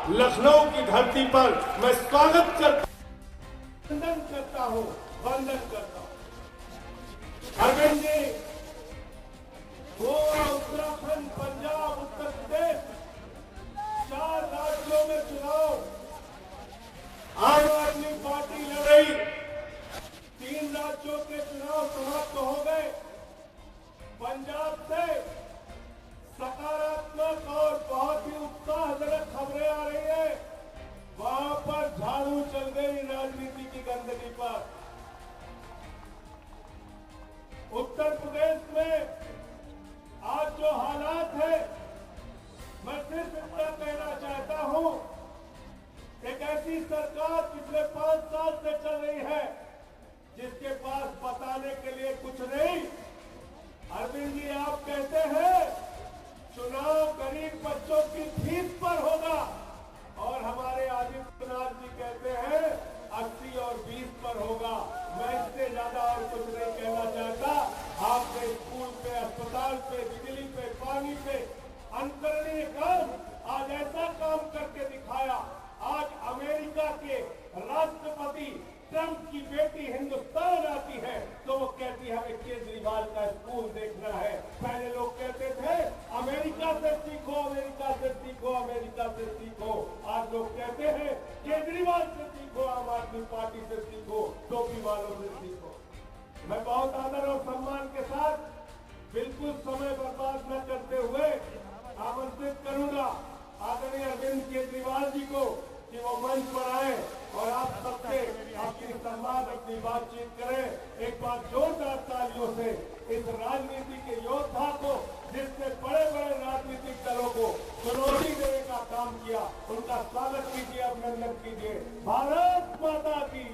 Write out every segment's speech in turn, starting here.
लखनऊ की धरती पर मैं स्वागत वंदन करता हूं। अरविंद जी, गोवा, उत्तराखंड, पंजाब, उत्तर प्रदेश, 4 राज्यों में चुनाव आम आदमी पार्टी लड़ रही। 3 राज्यों के चुनाव समाप्त हो गए। पंजाब से सकारात्मक और बहुत ही उत्साहजनक खबरें आ रही है। वहां पर झाड़ू चल गई राजनीति की गंदगी पर। उत्तर प्रदेश में आज जो हालात है, मैं सिर्फ इतना कहना चाहता हूं, एक ऐसी सरकार पिछले 5 साल से चल रही है जिसके पास बताने के लिए कुछ नहीं। अरविंद जी, आप कहते हैं चुनाव गरीब बच्चों की फीस पर होगा और हमारे आदित्यनाथ जी कहते हैं 80 और 20 पर होगा। मैं इससे ज्यादा और कुछ नहीं कहना चाहता। आपने स्कूल पे, अस्पताल पे, बिजली पे, पानी पे अनुकरणीय काम, आज ऐसा काम करके दिखाया। आज अमेरिका के राष्ट्रपति ट्रंप की बेटी हिंदुस्तान आती है तो वो कहती है हमें केजरीवाल का स्कूल देखना है। पहले लोग कहते थे अमेरिका से सीखो, अमेरिका से सीखो, अमेरिका से सीखो। आज लोग कहते हैं केजरीवाल से सीखो, आम आदमी पार्टी से सीखो, टोपी वालों से सीखो। मैं बहुत आदर और सम्मान के साथ, बिल्कुल समय बर्बाद न करते हुए आमंत्रित करूंगा आदरणीय अरविंद केजरीवाल जी को कि वो मंच पर आए और आप सबसे अपनी संवाद, अपनी बातचीत करें। एक बार जोरदार तालियों से इस राजनीति के योद्धा को, जिसने बड़े बड़े राजनीतिक दलों को चुनौती देने का काम किया, उनका स्वागत कीजिए, अभिनंदन कीजिए। भारत माता की,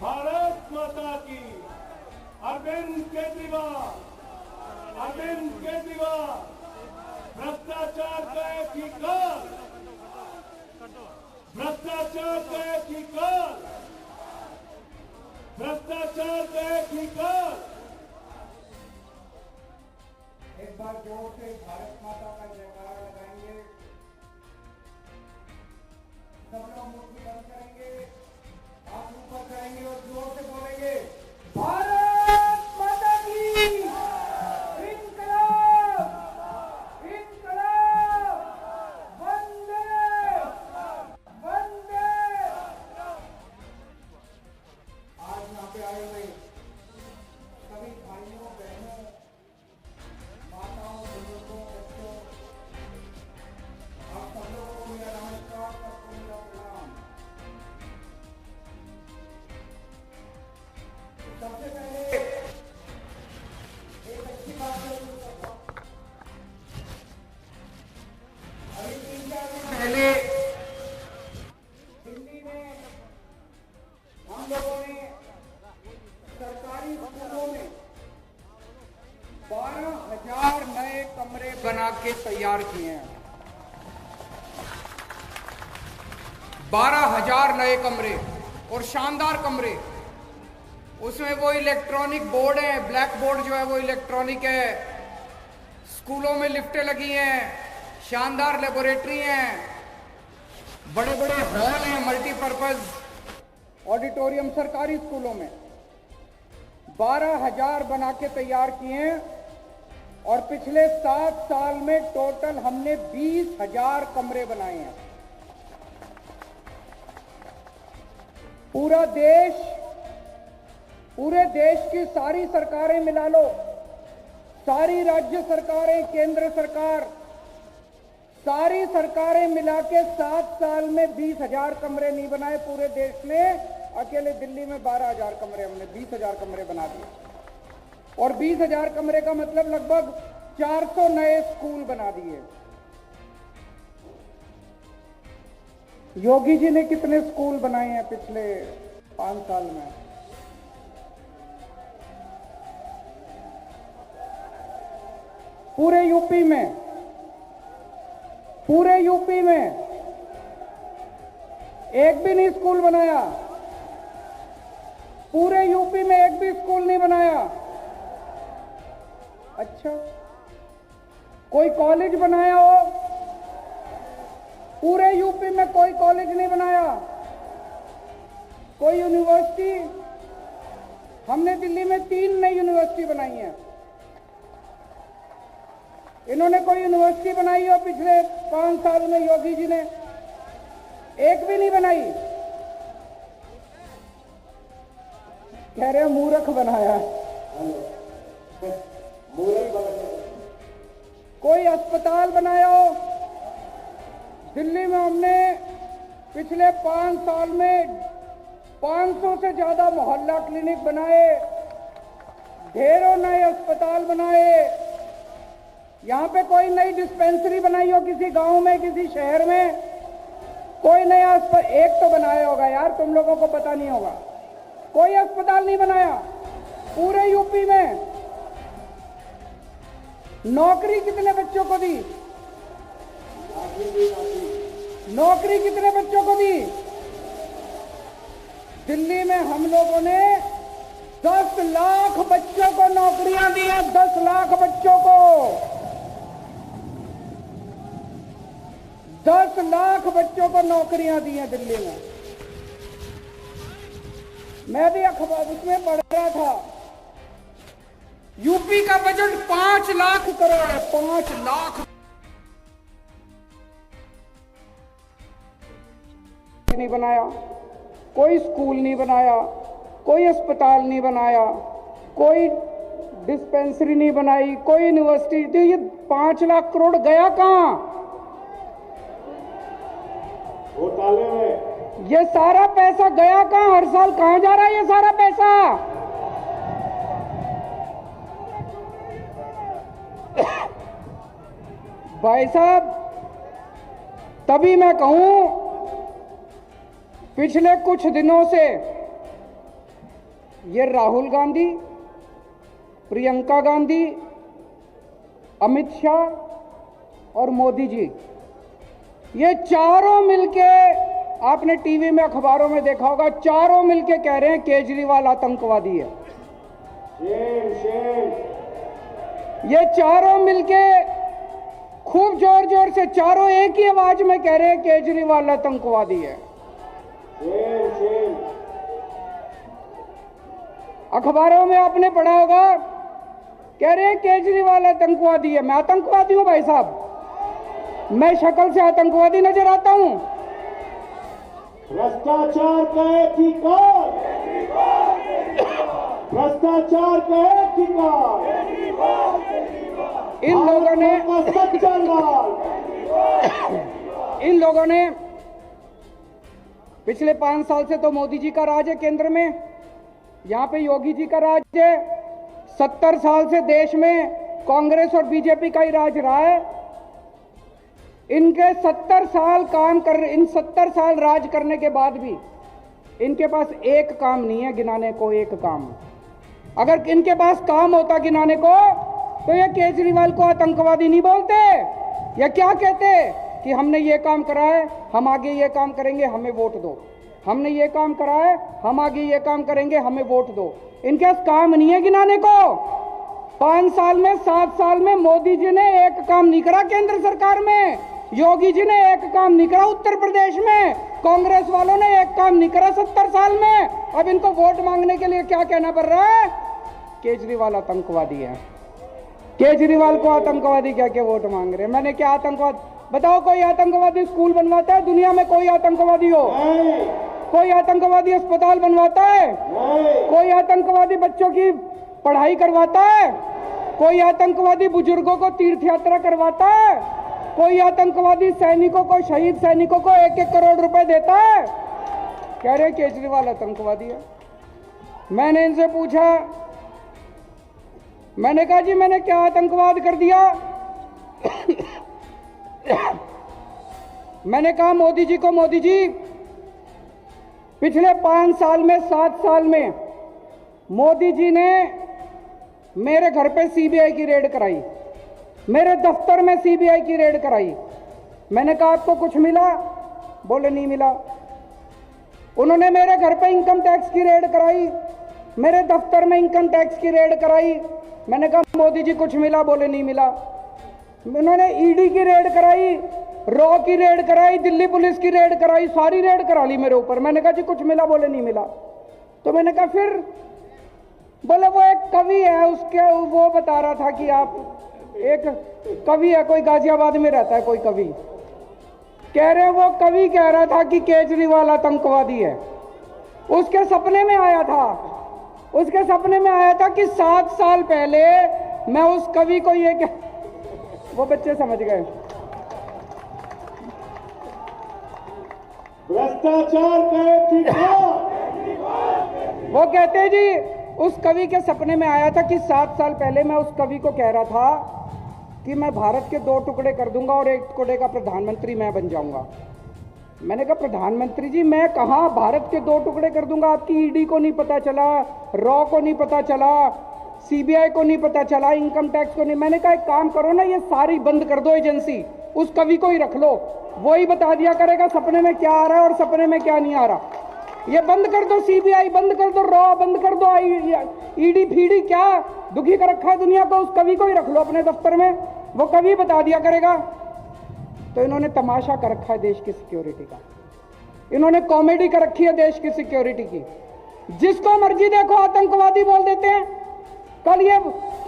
भारत माता की। अरविंद केजरीवाल, अरविंद केजरीवाल। भ्रष्टाचार का एक ही काल, भ्रष्टाचार का एक ही काल, भ्रष्टाचार का एक ही काल। एक बार जोर से भारत माता का जयकारा लगाएंगे। सब लोग मुट्ठी बंद करेंगे, हाथ ऊपर करेंगे और जोर से बोलेंगे भारत माता की। इनकलाब, इनकलाब, वंदे, वंदे। आज यहाँ पे आए हुए सभी भाइयों, बहनों, माताओं, बुजुर्गों, बच्चों, आप सब लोगों को मेरा नमस्कार, सबको मेरा प्रणाम। सबसे पहले एक अच्छी बात जरूर करता हूं। अभी 3-4 दिन पहले दिल्ली में हम लोगों ने सरकारी स्कूलों में 12,000 नए कमरे बना के तैयार किए हैं। 12,000 नए कमरे और शानदार कमरे। उसमें वो इलेक्ट्रॉनिक बोर्ड है, ब्लैक बोर्ड जो है वो इलेक्ट्रॉनिक है। स्कूलों में लिफ्टें लगी हैं, शानदार लेबोरेटरी हैं, बड़े बड़े हॉल हैं, मल्टीपर्पज ऑडिटोरियम सरकारी स्कूलों में 12,000 बना के तैयार किए हैं। और पिछले 7 साल में टोटल हमने 20,000 कमरे बनाए हैं। पूरे देश की सारी सरकारें मिला लो, सारी राज्य सरकारें, केंद्र सरकार, सारी सरकारें मिला के 7 साल में 20,000 कमरे नहीं बनाए पूरे देश में। अकेले दिल्ली में 12,000 कमरे, हमने 20,000 कमरे बना दिए। और 20,000 कमरे का मतलब लगभग 400 नए स्कूल बना दिए। योगी जी ने कितने स्कूल बनाए हैं पिछले 5 साल में? पूरे यूपी में, पूरे यूपी में एक भी नहीं स्कूल बनाया। पूरे यूपी में एक भी स्कूल नहीं बनाया। अच्छा, कोई कॉलेज बनाया हो? पूरे यूपी में कोई कॉलेज नहीं बनाया, कोई यूनिवर्सिटी। हमने दिल्ली में 3 नई यूनिवर्सिटी बनाई है। इन्होंने कोई यूनिवर्सिटी बनाई हो पिछले 5 साल में? योगी जी ने एक भी नहीं बनाई। कह रहे मूर्ख बनाया। कोई अस्पताल बनाया हो? दिल्ली में हमने पिछले 5 साल में 500 से ज्यादा मोहल्ला क्लिनिक बनाए, ढेरों नए अस्पताल बनाए। यहां पे कोई नई डिस्पेंसरी बनाई हो किसी गांव में, किसी शहर में? कोई नया एक तो बनाया होगा यार, तुम लोगों को पता नहीं होगा। कोई अस्पताल नहीं बनाया पूरे यूपी में। नौकरी कितने बच्चों को दी? नौकरी कितने बच्चों को दी? दिल्ली में हम लोगों ने 10 लाख बच्चों को नौकरियां दी हैं। 10 लाख बच्चों को, 10 लाख बच्चों को नौकरियां दी हैं दिल्ली में। मैं भी अखबार उसमें पढ़ रहा था, यूपी का बजट 5 लाख करोड़ है। 5 लाख नहीं बनाया, कोई स्कूल नहीं बनाया, कोई अस्पताल नहीं बनाया, कोई डिस्पेंसरी नहीं बनाई, कोई यूनिवर्सिटी। तो ये 5 लाख करोड़ गया कहां? घोटाले में। ये सारा पैसा गया कहां? हर साल कहां जा रहा है ये सारा पैसा? भाई साहब, तभी मैं कहूं, पिछले कुछ दिनों से ये राहुल गांधी, प्रियंका गांधी, अमित शाह और मोदी जी, ये चारों मिलके, आपने टीवी में अखबारों में देखा होगा, चारों मिलके कह रहे हैं केजरीवाल आतंकवादी है। ये चारों मिलके खूब जोर जोर से, चारों एक ही आवाज में कह रहे हैं केजरीवाल आतंकवादी है। अखबारों में आपने पढ़ा होगा, कह रहे हैं केजरीवाल आतंकवादी है। मैं आतंकवादी हूं भाई साहब? मैं शक्ल से आतंकवादी नजर आता हूं? भ्रष्टाचार का एक ही काल, भ्रष्टाचार का एक ही काल, इन लोगों ने पिछले 5 साल से तो मोदी जी का राज है केंद्र में, यहां पे योगी जी का राज है। 70 साल से देश में कांग्रेस और बीजेपी का ही राज रहा है। इनके 70 साल इन 70 साल राज करने के बाद भी इनके पास एक काम नहीं है गिनाने को, एक काम। अगर इनके पास काम होता गिनाने को तो ये केजरीवाल को आतंकवादी नहीं बोलते। या क्या कहते कि हमने ये काम करा है, हम आगे ये काम करेंगे, हमें वोट दो। हमने ये काम करा है, हम आगे ये काम करेंगे, हमें वोट दो। इनके पास काम नहीं है गिनाने को। 5 साल में, 7 साल में मोदी जी ने एक काम नहीं करा केंद्र सरकार में, योगी जी ने एक काम नहीं करा उत्तर प्रदेश में, कांग्रेस वालों ने एक काम नहीं करा 70 साल में। अब इनको वोट मांगने के लिए क्या कहना पड़ रहा है? केजरीवाल आतंकवादी है। केजरीवाल को आतंकवादी क्या क्या वोट मांग रहे हैं? मैंने क्या आतंकवाद बताओ? कोई आतंकवादी स्कूल बनवाता है दुनिया में? कोई आतंकवादी हो? कोई आतंकवादी अस्पताल बनवाता है? कोई आतंकवादी बच्चों की पढ़ाई करवाता है? कोई आतंकवादी बुजुर्गों को तीर्थ यात्रा करवाता है? कोई आतंकवादी सैनिकों को, शहीद सैनिकों को 1-1 करोड़ रुपए देता है? कह रहे केजरीवाल आतंकवादी है। मैंने इनसे पूछा, मैंने कहा जी मैंने क्या आतंकवाद कर दिया? मैंने कहा मोदी जी को, मोदी जी पिछले 5 साल में, 7 साल में मोदी जी ने मेरे घर पे सीबीआई की रेड कराई, मेरे दफ्तर में सीबीआई की रेड कराई। मैंने कहा आपको कुछ मिला? बोले नहीं मिला। उन्होंने मेरे घर पे इनकम टैक्स की रेड कराई, मेरे दफ्तर में इनकम टैक्स की रेड कराई। मैंने कहा मोदी जी कुछ मिला? बोले नहीं मिला। उन्होंने ईडी की रेड कराई, रॉ की रेड कराई, दिल्ली पुलिस की रेड कराई, सारी रेड करा ली मेरे ऊपर। मैंने कहा जी कुछ मिला? बोले नहीं मिला। तो मैंने कहा फिर? बोले वो एक कवि है, उसके वो बता रहा था कि आप एक कवि है, कोई गाजियाबाद में रहता है कोई कवि, कह रहे वो कवि कह रहा था कि केजरीवाल आतंकवादी है। उसके सपने में आया था, उसके सपने में आया था कि 7 साल पहले मैं उस कवि को ये क्या, वो बच्चे समझ गए। भ्रष्टाचार का ठिकाना। वो कहते जी उस कवि के सपने में आया था कि 7 साल पहले मैं उस कवि को कह रहा था कि मैं भारत के 2 टुकड़े कर दूंगा और 1 टुकड़े का प्रधानमंत्री मैं बन जाऊंगा। मैंने कहा प्रधानमंत्री जी मैं कहां भारत के 2 टुकड़े कर दूंगा? आपकी ईडी को नहीं पता चला, रॉ को नहीं पता चला, सीबीआई को नहीं पता चला, इनकम टैक्स को नहीं। मैंने कहा एक काम करो ना, ये सारी बंद कर दो एजेंसी, उस कवि को ही रख लो, वो ही बता दिया करेगा सपने में क्या आ रहा है और सपने में क्या नहीं आ रहा। ये बंद कर दो, सीबीआई बंद कर दो, रॉ बंद कर दो, ईडी फीडी क्या दुखी कर रखा है दुनिया को, उस कवि को ही रख लो अपने दफ्तर में, वो कवि बता दिया करेगा। तो इन्होंने तमाशा कर रखा है देश की सिक्योरिटी का, इन्होंने कॉमेडी कर रखी है देश की सिक्योरिटी की। जिसको मर्जी देखो आतंकवादी बोल देते हैं। कल ये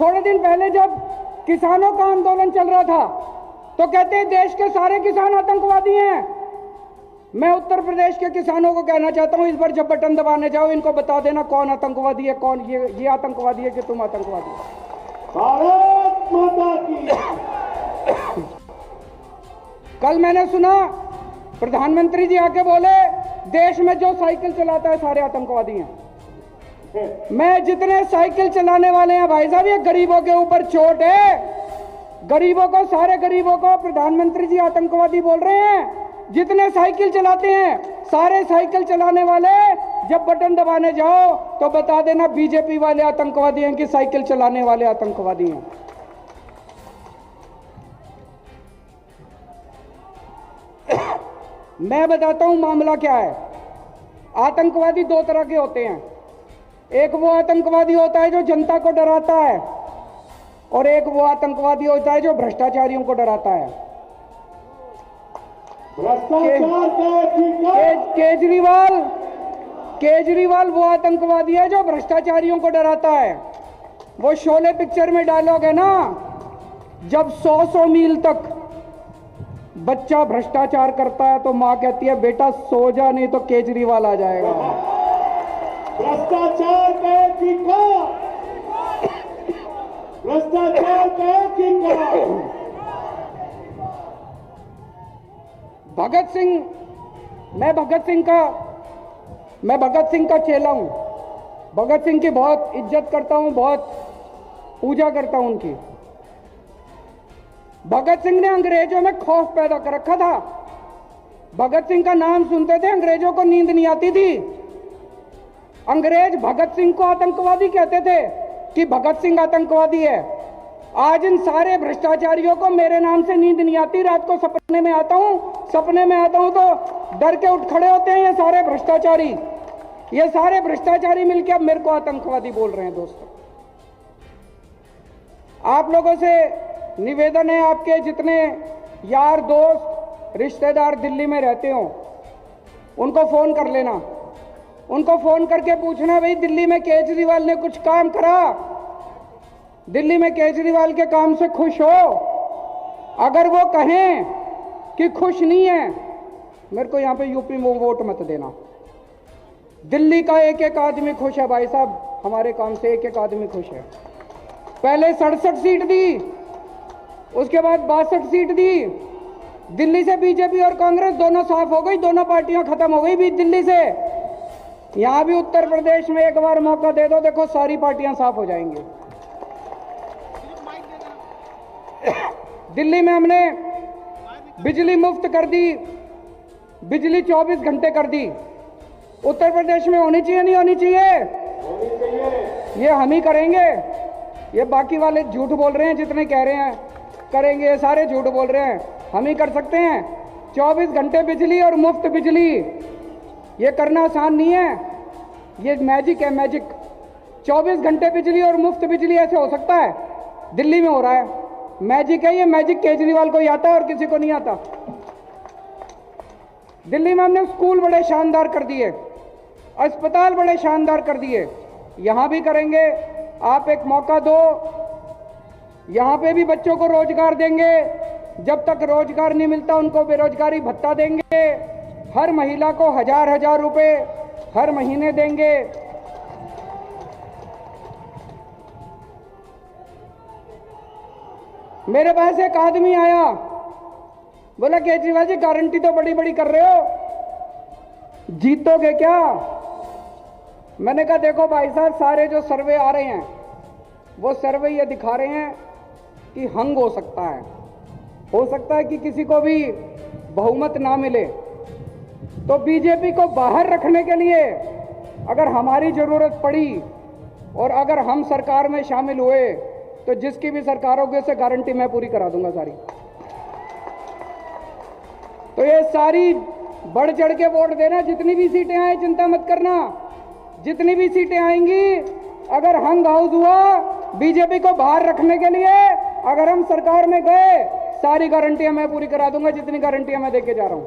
थोड़े दिन पहले जब किसानों का आंदोलन चल रहा था तो कहते हैं देश के सारे किसान आतंकवादी हैं। मैं उत्तर प्रदेश के किसानों को कहना चाहता हूं, इस बार जब बटन दबाने जाओ इनको बता देना कौन आतंकवादी है, कौन ये आतंकवादी है कि तुम आतंकवादी हो। भारत माता की। कल मैंने सुना प्रधानमंत्री जी आके बोले देश में जो साइकिल चलाता है सारे आतंकवादी हैं। मैं जितने साइकिल चलाने वाले हैं भाई साहब, ये गरीबों के ऊपर चोट है। गरीबों को, सारे गरीबों को प्रधानमंत्री जी आतंकवादी बोल रहे हैं। जितने साइकिल चलाते हैं सारे साइकिल चलाने वाले जब बटन दबाने जाओ तो बता देना बीजेपी वाले आतंकवादी हैं कि साइकिल चलाने वाले आतंकवादी हैं। मैं बताता हूं मामला क्या है। आतंकवादी 2 तरह के होते हैं, एक वो आतंकवादी होता है जो जनता को डराता है और एक वो आतंकवादी होता है जो भ्रष्टाचारियों को डराता है। भ्रष्टाचार का ठिकाना। केजरीवाल वो आतंकवादी है जो भ्रष्टाचारियों को डराता है। वो शोले पिक्चर में डायलॉग है ना, जब 100 मील तक बच्चा भ्रष्टाचार करता है तो मां कहती है बेटा सो जा नहीं तो केजरीवाल आ जाएगा। भ्रष्टाचार का ठिकाना। भ्रष्टाचार का ठिकाना। भगत सिंह, मैं भगत सिंह का चेला हूं। भगत सिंह की बहुत इज्जत करता हूं, बहुत पूजा करता हूं उनकी। भगत सिंह ने अंग्रेजों में खौफ पैदा कर रखा था। भगत सिंह का नाम सुनते थे अंग्रेजों को नींद नहीं आती थी। अंग्रेज भगत सिंह को आतंकवादी कहते थे कि भगत सिंह आतंकवादी है। आज इन सारे भ्रष्टाचारियों को मेरे नाम से नींद नहीं आती। रात को सपने में आता हूं तो डर के उठ खड़े होते हैं ये सारे भ्रष्टाचारी मिलकर अब मेरे को आतंकवादी बोल रहे हैं। दोस्तों, आप लोगों से निवेदन है, आपके जितने यार दोस्त रिश्तेदार दिल्ली में रहते हो उनको फोन कर लेना, उनको फोन करके पूछना भाई दिल्ली में केजरीवाल ने कुछ काम करा, दिल्ली में केजरीवाल के काम से खुश हो। अगर वो कहें कि खुश नहीं है, मेरे को यहां पे यूपी में वोट मत देना। दिल्ली का एक एक आदमी खुश है भाई साहब, हमारे काम से एक एक आदमी खुश है। पहले 67 सीट दी, उसके बाद 62 सीट दी। दिल्ली से बीजेपी और कांग्रेस दोनों साफ हो गई, दोनों पार्टियां खत्म हो गई भी दिल्ली से। यहां भी उत्तर प्रदेश में एक बार मौका दे दो, देखो सारी पार्टियां साफ हो जाएंगी। दिल्ली में हमने बिजली मुफ्त कर दी, बिजली 24 घंटे कर दी। उत्तर प्रदेश में होनी चाहिए नहीं होनी चाहिए? ये हम ही करेंगे। ये बाकी वाले झूठ बोल रहे हैं, जितने कह रहे हैं करेंगे, ये सारे झूठ बोल रहे हैं। हम ही कर सकते हैं 24 घंटे बिजली और मुफ्त बिजली। ये करना आसान नहीं है, ये मैजिक है, मैजिक। 24 घंटे बिजली और मुफ्त बिजली ऐसे हो सकता है? दिल्ली में हो रहा है, मैजिक है ये। मैजिक केजरीवाल को ही आता है और किसी को नहीं आता। दिल्ली में हमने स्कूल बड़े शानदार कर दिए, अस्पताल बड़े शानदार कर दिए, यहां भी करेंगे। आप एक मौका दो, यहां पे भी बच्चों को रोजगार देंगे। जब तक रोजगार नहीं मिलता उनको बेरोजगारी भत्ता देंगे। हर महिला को 1000 रुपए हर महीने देंगे। मेरे पास एक आदमी आया, बोला केजरीवाल जी गारंटी तो बड़ी बड़ी कर रहे हो, जीतोगे क्या? मैंने कहा देखो भाई साहब, सारे जो सर्वे आ रहे हैं वो सर्वे ये दिखा रहे हैं कि हंग हो सकता है कि किसी को भी बहुमत ना मिले। तो बीजेपी को बाहर रखने के लिए अगर हमारी जरूरत पड़ी और अगर हम सरकार में शामिल हुए तो जिसकी भी सरकार होगी उसे गारंटी मैं पूरी करा दूंगा सारी। तो ये सारी बढ़ चढ़ के वोट देना, जितनी भी सीटें आए चिंता मत करना, जितनी भी सीटें आएंगी अगर हंग हाउस हुआ बीजेपी को बाहर रखने के लिए, अगर हम सरकार में गए, सारी गारंटियां मैं पूरी करा दूंगा, जितनी गारंटियां मैं देके जा रहा हूं।